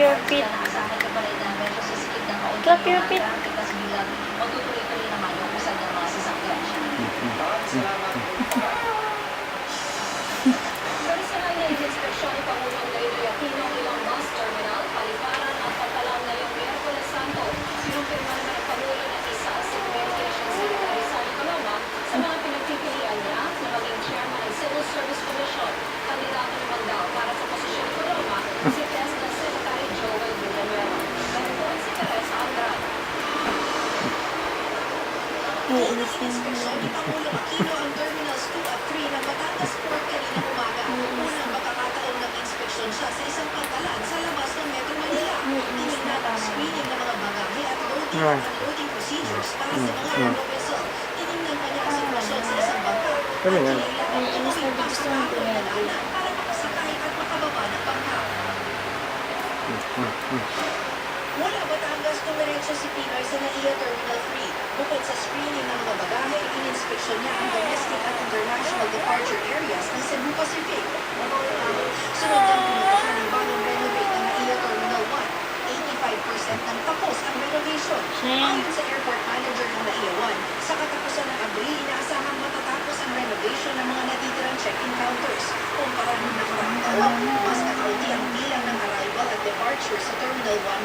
your feet. Clap your feet. Matutuloy-tuloy naman yung usad ng mga sasakyan. Personal na inspeksyon ni Pangulong Noynoy Aquino ilang bus terminal, paliparan at pagkalang ngayong Miyerkules Santo. Sinumpirma naman ng Pangulo na isa si Communications Secretary Sally Coloma sa mga pinagpipilian niya na maging chairman ng Civil Service Commission. Kandidato naman daw para sa posisyon ni Coloma si PESDA Secretary Joel Villanueva. Ganun si Teresa Andrade. Inspeksyon ni Pangulong Aquino ang Terminals 2 at 3 ng Batangas Port kaninang umaga. Unang pagkakataon ng inspeksyon siya sa isang pagkalan sa labas ng Metro Manila. Tinignan ang screening ng mga bagahe at loading at unloading procedures para sa mga cargo vessel. Tinignan pa niya ang sitwasyon sa isang bangka. At kailangan umuwi pa sa bago na daanan para makasakay at makababa ng bangka. Mula Batangas, tumiretso si Pinoy sa NAIA Terminal 3. Bukod sa screening ng mga bagahe, ininspeksyon niya ang domestic at international departure areas ng Cebu Pacific. Sunod niyang pinutukan ng bagong renovate ng NAIA Terminal 1. 85% ng tapos ang renovation. Ayon sa airport manager ng NAIA 1, sa katapusan ng Abril, inaasahang matatapos ang renovation ng mga natitirang check-in counters. Kumpara nung nakaraang taon, mas kakaunti ang bilang ng arrival at departure sa Terminal 1.